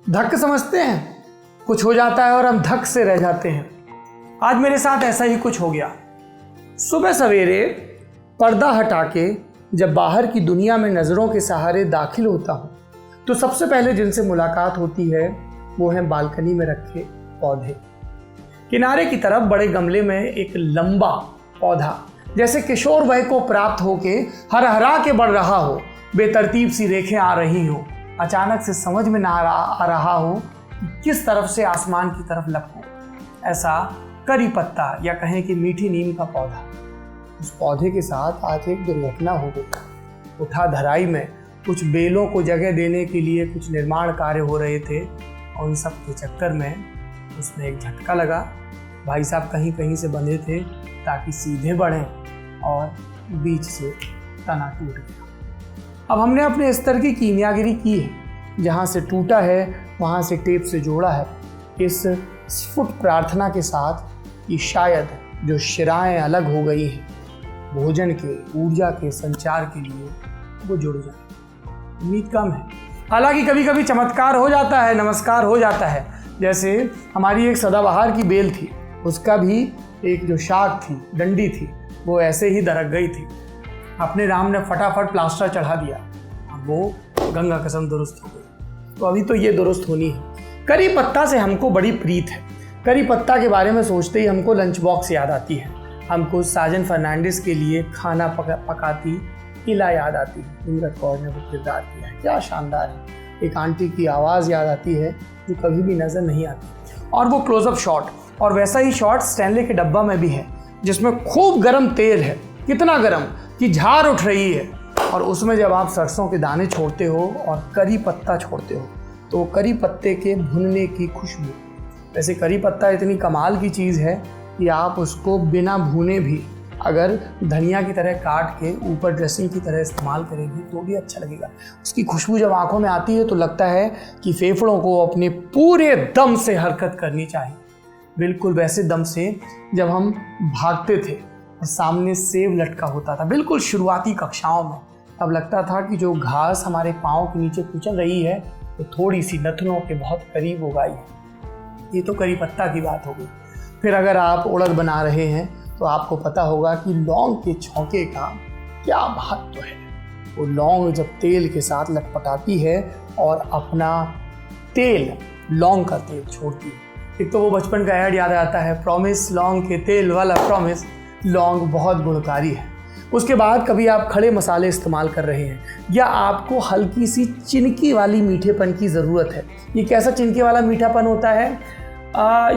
धक्क समझते हैं, कुछ हो जाता है और हम धक्क से रह जाते हैं। आज मेरे साथ ऐसा ही कुछ हो गया। सुबह सवेरे पर्दा हटा के जब बाहर की दुनिया में नज़रों के सहारे दाखिल होता हूँ तो सबसे पहले जिनसे मुलाकात होती है वो है बालकनी में रखे पौधे। किनारे की तरफ बड़े गमले में एक लंबा पौधा जैसे किशोर वय को प्राप्त होके हरहरा के बढ़ रहा हो, बेतरतीब सी रेखें आ रही हो, अचानक से समझ में ना आ रहा हो कि किस तरफ से आसमान की तरफ लपको। ऐसा करी पत्ता या कहें कि मीठी नीम का पौधा। उस पौधे के साथ आज एक दुर्घटना हो गई। उठा धराई में कुछ बेलों को जगह देने के लिए कुछ निर्माण कार्य हो रहे थे और उन सब के चक्कर में उसमें एक झटका लगा। भाई साहब कहीं कहीं से बंधे थे ताकि सीधे बढ़ें और बीच से तना टूट गया। अब हमने अपने स्तर की कीमियागिरी की है, जहाँ से टूटा है वहाँ से टेप से जोड़ा है, इस स्फुट प्रार्थना के साथ कि शायद जो शिराएं अलग हो गई हैं भोजन के, ऊर्जा के संचार के लिए, वो जुड़ जाए। उम्मीद कम है, हालांकि कभी कभी चमत्कार हो जाता है, नमस्कार हो जाता है। जैसे हमारी एक सदाबहार की बेल थी, उसका भी एक जो शाख थी, डंडी थी, वो ऐसे ही दरक गई थी। अपने राम ने फटाफट प्लास्टर चढ़ा दिया, वो गंगा कसम दुरुस्त हो गई। तो अभी तो ये दुरुस्त होनी है। करी पत्ता से हमको बड़ी प्रीत है। करी पत्ता के बारे में सोचते ही हमको लंच बॉक्स याद आती है, हमको साजन फर्नांडिस के लिए खाना पकाती इला याद आती है। नीरज कौर ने वो किरदार किया है, क्या शानदार है। एक आंटी की आवाज़ याद आती है जो कभी भी नज़र नहीं आती, और वो क्लोजअप शॉट। और वैसा ही शॉट स्टैनले के डब्बा में भी है जिसमें खूब गर्म तेल है, कितना गर्म कि झार उठ रही है, और उसमें जब आप सरसों के दाने छोड़ते हो और करी पत्ता छोड़ते हो तो करी पत्ते के भुनने की खुशबू। वैसे करी पत्ता इतनी कमाल की चीज़ है कि आप उसको बिना भुने भी अगर धनिया की तरह काट के ऊपर ड्रेसिंग की तरह इस्तेमाल करेंगे तो भी अच्छा लगेगा। उसकी खुशबू जब आंखों में आती है तो लगता है कि फेफड़ों को अपने पूरे दम से हरकत करनी चाहिए, बिल्कुल वैसे दम से जब हम भागते थे और सामने सेब लटका होता था, बिल्कुल शुरुआती कक्षाओं में। तब लगता था कि जो घास हमारे पाँव के नीचे कुचल रही है तो थोड़ी सी नथनों के बहुत करीब उगाई है। ये तो करी पत्ता की बात हो गई। फिर अगर आप उड़द बना रहे हैं तो आपको पता होगा कि लौंग के छौंके का क्या महत्व है। वो लौंग जब तेल के साथ लटपटाती है और अपना तेल, लौंग का तेल छोड़ती है। एक तो वो बचपन का ऐड याद आता है, प्रॉमिस लौंग के तेल वाला प्रॉमिस। लौंग बहुत गुणकारी है। उसके बाद कभी आप खड़े मसाले इस्तेमाल कर रहे हैं या आपको हल्की सी चिनकी वाली मीठेपन की ज़रूरत है। ये कैसा चिनके वाला मीठापन होता है?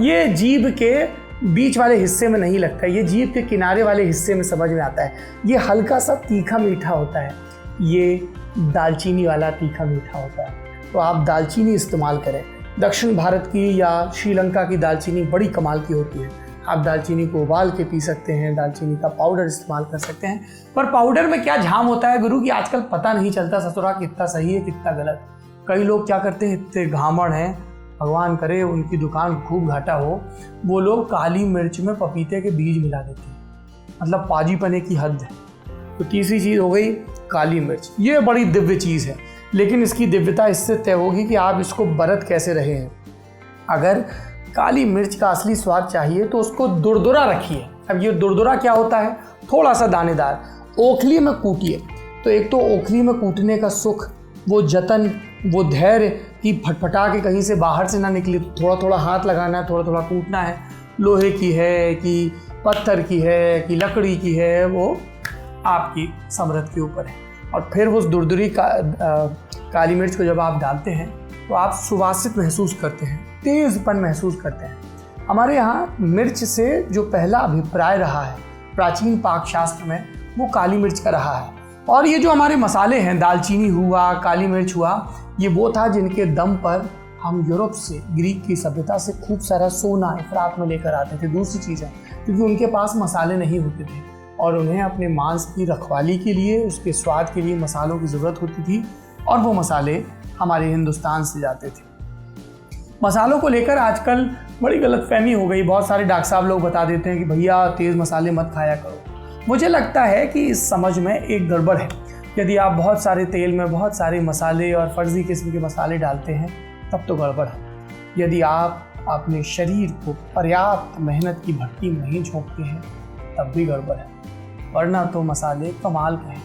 ये जीभ के बीच वाले हिस्से में नहीं लगता है, ये जीभ के किनारे वाले हिस्से में समझ में आता है। ये हल्का सा तीखा मीठा होता है, ये दालचीनी वाला तीखा मीठा होता है। तो आप दालचीनी इस्तेमाल करें। दक्षिण भारत की या श्रीलंका की दालचीनी बड़ी कमाल की होती है। आप दालचीनी को उबाल के पी सकते हैं, दालचीनी का पाउडर इस्तेमाल कर सकते हैं। पर पाउडर में क्या झाम होता है गुरु, कि आजकल पता नहीं चलता ससुरा कितना सही है कितना गलत। कई लोग क्या करते हैं, इतने घामड़ हैं, भगवान करे उनकी दुकान खूब घाटा हो, वो लोग काली मिर्च में पपीते के बीज मिला देते हैं। मतलब पाजीपने की हद है। तो तीसरी चीज़ हो गई काली मिर्च। ये बड़ी दिव्य चीज़ है, लेकिन इसकी दिव्यता इससे तय होगी कि आप इसको बरत कैसे रहे हैं। अगर काली मिर्च का असली स्वाद चाहिए तो उसको दुरदुरा रखिए। अब ये दुरदुरा क्या होता है? थोड़ा सा दानेदार, ओखली में कूटिए। तो एक तो ओखली में कूटने का सुख, वो जतन, वो धैर्य कि फटफटा के कहीं से बाहर से ना निकले, थोड़ा थोड़ा हाथ लगाना है, थोड़ा थोड़ा कूटना है। लोहे की है कि पत्थर की है कि लकड़ी की है, वो आपकी समर्थ के ऊपर है। और फिर उस दुरदुरी काली मिर्च को जब आप डालते हैं तो आप सुवासित महसूस करते हैं, तेज़पन महसूस करते हैं। हमारे यहाँ मिर्च से जो पहला अभिप्राय रहा है प्राचीन पाकशास्त्र में, वो काली मिर्च का रहा है। और ये जो हमारे मसाले हैं, दालचीनी हुआ, काली मिर्च हुआ, ये वो था जिनके दम पर हम यूरोप से, ग्रीक की सभ्यता से खूब सारा सोना इफरात में लेकर आते थे। दूसरी चीज़ है क्योंकि उनके पास मसाले नहीं होते थे और उन्हें अपने मांस की रखवाली के लिए, उसके स्वाद के लिए मसालों की ज़रूरत होती थी, और वो मसाले हमारे हिंदुस्तान से जाते थे। मसालों को लेकर आजकल बड़ी गलतफहमी हो गई। बहुत सारे डॉक्टर साहब लोग बता देते हैं कि भैया तेज़ मसाले मत खाया करो। मुझे लगता है कि इस समझ में एक गड़बड़ है। यदि आप बहुत सारे तेल में बहुत सारे मसाले और फर्जी किस्म के मसाले डालते हैं तब तो गड़बड़ है। यदि आप अपने शरीर को पर्याप्त मेहनत की भट्टी में नहीं झोंकते हैं तब भी गड़बड़ है, वरना तो मसाले कमाल के हैं।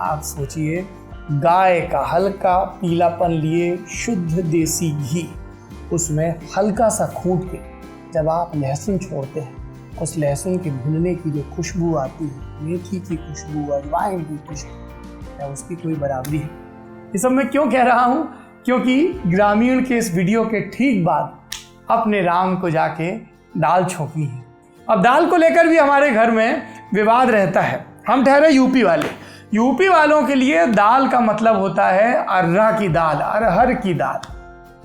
आप सोचिए, गाय का हल्का पीलापन लिए शुद्ध देसी घी, उसमें हल्का सा खूंट के जब आप लहसुन छोड़ते हैं, उस लहसुन के भुनने की जो खुशबू आती है, मेथी की खुशबू, अजवाइन की खुशबू, क्या उसकी कोई बराबरी है? ये सब मैं क्यों कह रहा हूँ? क्योंकि ग्रामीण के इस वीडियो के ठीक बाद अपने राम को जाके दाल छोंकनी है। अब दाल को लेकर भी हमारे घर में विवाद रहता है। हम ठहरे यूपी वाले। यूपी वालों के लिए दाल का मतलब होता है अर्रा की दाल, अरहर की दाल।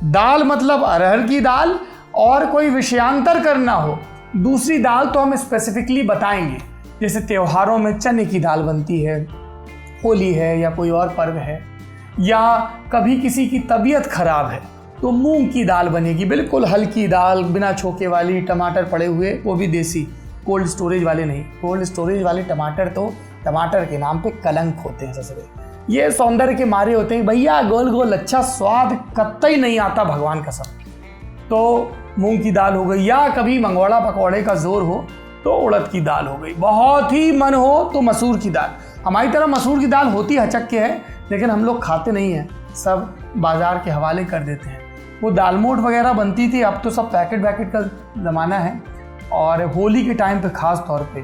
दाल मतलब अरहर की दाल, और कोई विषयांतर करना हो दूसरी दाल तो हम स्पेसिफिकली बताएंगे। जैसे त्योहारों में चने की दाल बनती है, होली है या कोई और पर्व है, या कभी किसी की तबीयत खराब है तो मूंग की दाल बनेगी, बिल्कुल हल्की दाल, बिना छोके वाली, टमाटर पड़े हुए, वो भी देसी, कोल्ड स्टोरेज वाले नहीं। कोल्ड स्टोरेज वाले टमाटर तो टमाटर के नाम पे कलंक होते हैं ससुरे। ये सौंदर्य के मारे होते हैं भैया, गोल गोल अच्छा स्वाद कतई नहीं आता भगवान कसम। तो मूंग की दाल हो गई, या कभी मंगवाड़ा पकौड़े का जोर हो तो उड़द की दाल हो गई, बहुत ही मन हो तो मसूर की दाल। हमारी तरह मसूर की दाल होती हचक के है, लेकिन हम लोग खाते नहीं हैं, सब बाजार के हवाले कर देते हैं। वो दाल मोठ वगैरह बनती थी, अब तो सब पैकेट का ज़माना है। और होली के टाइम पे ख़ास तौर पे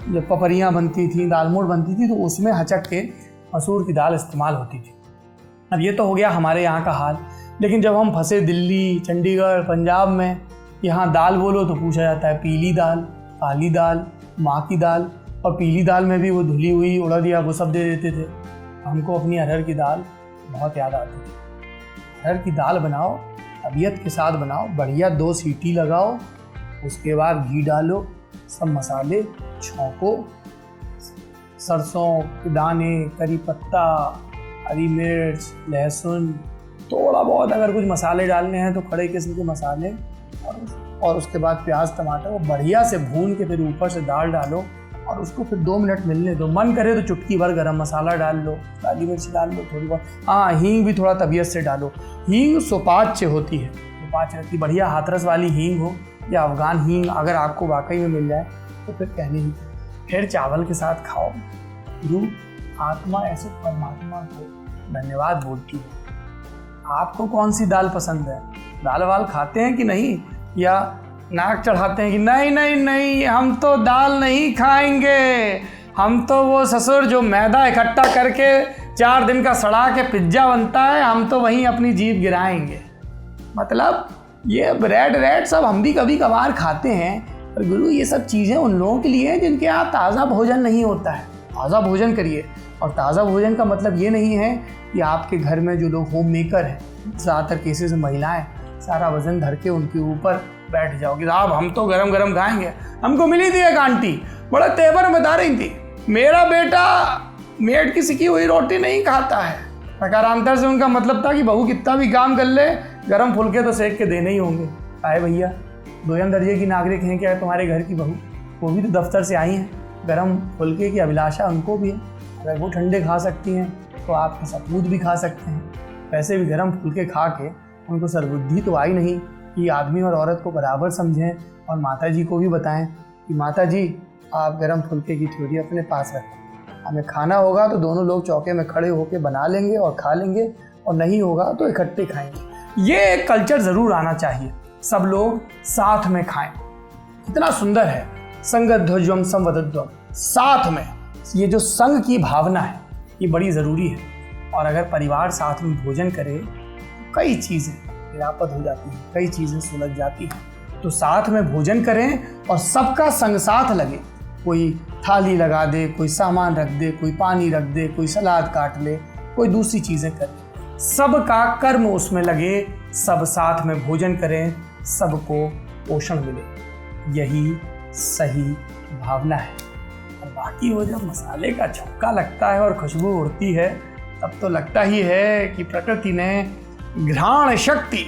जब पपरियाँ बनती थी, दाल मोठ बनती थी, तो उसमें हचक के मसूर की दाल इस्तेमाल होती थी। अब ये तो हो गया हमारे यहाँ का हाल, लेकिन जब हम फंसे दिल्ली, चंडीगढ़, पंजाब में, यहाँ दाल बोलो तो पूछा जाता है पीली दाल, काली दाल, माँ की दाल। और पीली दाल में भी वो धुली हुई उड़द या वो सब दे देते थे। हमको अपनी अरहर की दाल बहुत याद आती थी। अरहर की दाल बनाओ, तबीयत के साथ बनाओ, बढ़िया 2 सीटी लगाओ, उसके बाद घी डालो, सब मसाले छौंको, सरसों के दाने, करी पत्ता, हरी मिर्च, लहसुन, थोड़ा बहुत अगर कुछ मसाले डालने हैं तो खड़े किस्म के मसाले, और उसके बाद प्याज टमाटर वो बढ़िया से भून के फिर ऊपर से दाल डालो और उसको फिर 2 मिनट मिलने दो। मन करे तो चुटकी भर गरम मसाला डाल लो, काली मिर्च डाल लो थोड़ी बहुत, हाँ हींग भी थोड़ा तबीयत से डालो। हींग सुपाच्य होती है, सुपाच्य रहती, बढ़िया हाथरस वाली हींग हो या अफगान हींग अगर आपको वाकई में मिल जाए तो फिर कहने ही। फिर चावल के साथ खाओ। गुरु आत्मा ऐसे परमात्मा को धन्यवाद बोलती है। आपको कौन सी दाल पसंद है? दाल वाल खाते हैं कि नहीं, या नाक चढ़ाते हैं कि नहीं नहीं नहीं हम तो दाल नहीं खाएंगे, हम तो वो ससुर जो मैदा इकट्ठा करके 4 दिन का सड़ा के पिज्जा बनता है, हम तो वहीं अपनी जीभ गिराएंगे। मतलब ये ब्रेड रेड सब हम भी कभी कभार खाते हैं, पर गुरु ये सब चीज़ें उन लोगों के लिए हैं जिनके यहाँ ताज़ा भोजन नहीं होता है। ताज़ा भोजन करिए। और ताज़ा भोजन का मतलब ये नहीं है कि आपके घर में जो लोग होम मेकर हैं, ज़्यादातर केसेस में महिलाएं, सारा वजन धर के उनके ऊपर बैठ जाओगे। साहब हम तो गरम गरम खाएंगे। हमको मिली थी एक आंटी, बड़ा तेवर में बता रही थी, मेरा बेटा मेड की सिकी हुई रोटी नहीं खाता है। प्रकारांतर से उनका मतलब था कि बहू कितना भी काम कर ले, गरम फुलके तो सेक के देने ही होंगे। आए भैया, 2 दर्जे की नागरिक हैं क्या तुम्हारे घर की बहू? वो भी तो दफ्तर से आई हैं, गरम फुलके की अभिलाषा उनको भी है। अगर वो ठंडे खा सकती हैं तो आपके सपूत भी खा सकते हैं। वैसे भी गरम फुलके खा के उनको सर्वबुद्धि तो आई नहीं कि आदमी और औरत को बराबर समझें, और माता जी को भी बताएं कि माता जी आप गरम फुलके की थ्योरी अपने पास रखें, हमें खाना होगा तो दोनों लोग चौके में खड़े होकर बना लेंगे और खा लेंगे, और नहीं होगा तो इकट्ठे खाएंगे। ये एक कल्चर ज़रूर आना चाहिए, सब लोग साथ में खाएं। कितना सुंदर है, संगध्वजम संवदध्वम, साथ में। ये जो संग की भावना है ये बड़ी ज़रूरी है। और अगर परिवार साथ में भोजन करे तो कई चीज़ें निरापद हो जाती हैं, कई चीज़ें सुलझ जाती हैं। तो साथ में भोजन करें और सबका संग साथ लगे। कोई थाली लगा दे, कोई सामान रख दे, कोई पानी रख दे, कोई सलाद काट ले, कोई दूसरी चीज़ें करे, सबका कर्म उसमें लगे, सब साथ में भोजन करें, सबको पोषण मिले। यही सही भावना है। और बाकी वो जब मसाले का छक्का लगता है और खुशबू उड़ती है, तब तो लगता ही है कि प्रकृति ने घ्राण शक्ति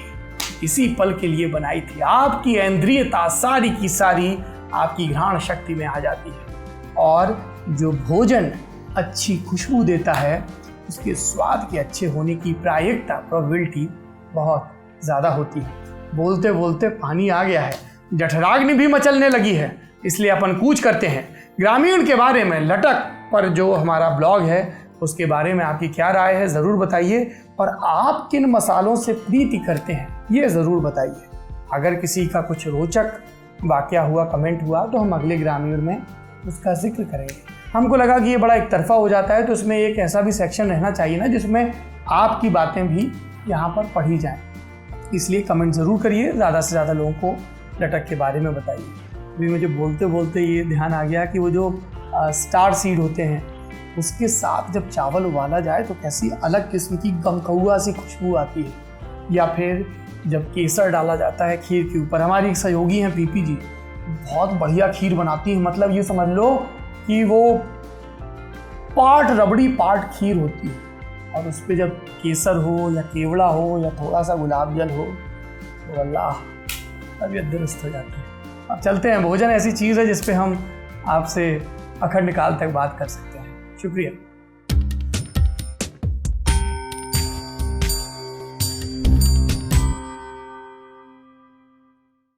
इसी पल के लिए बनाई थी। आपकी इंद्रियता सारी की सारी आपकी घ्राण शक्ति में आ जाती है। और जो भोजन अच्छी खुशबू देता है उसके स्वाद के अच्छे होने की प्रायिकता प्रोबेबिलिटी बहुत ज़्यादा होती है। बोलते बोलते पानी आ गया है, जठराग्नि भी मचलने लगी है, इसलिए अपन कूच करते हैं। ग्रामीण के बारे में लटक पर जो हमारा ब्लॉग है उसके बारे में आपकी क्या राय है ज़रूर बताइए, और आप किन मसालों से प्रीति करते हैं ये ज़रूर बताइए। अगर किसी का कुछ रोचक वाकया हुआ, कमेंट हुआ, तो हम अगले ग्रामीण में उसका जिक्र करेंगे। हमको लगा कि ये बड़ा एक तरफा हो जाता है, तो इसमें एक ऐसा भी सेक्शन रहना चाहिए ना जिसमें आपकी बातें भी यहाँ पर पढ़ी जाएं। इसलिए कमेंट ज़रूर करिए, ज़्यादा से ज़्यादा लोगों को लटक के बारे में बताइए। अभी मुझे बोलते बोलते ये ध्यान आ गया कि वो जो स्टार सीड होते हैं उसके साथ जब चावल उबाला जाए तो कैसी अलग किस्म की गमकौआ सी खुशबू आती है। या फिर जब केसर डाला जाता है खीर के ऊपर। हमारी एक सहयोगी हैं पीपी जी, बहुत बढ़िया खीर बनाती है। मतलब ये समझ लो कि वो पार्ट रबड़ी पार्ट खीर होती है, और उस पर जब केसर हो या केवड़ा हो या थोड़ा सा गुलाब जल हो तो अल्लाह तबीयत दुरुस्त हो जाती है। अब चलते हैं, भोजन ऐसी चीज़ है जिस पे हम आपसे अखंड काल तक बात कर सकते हैं। शुक्रिया।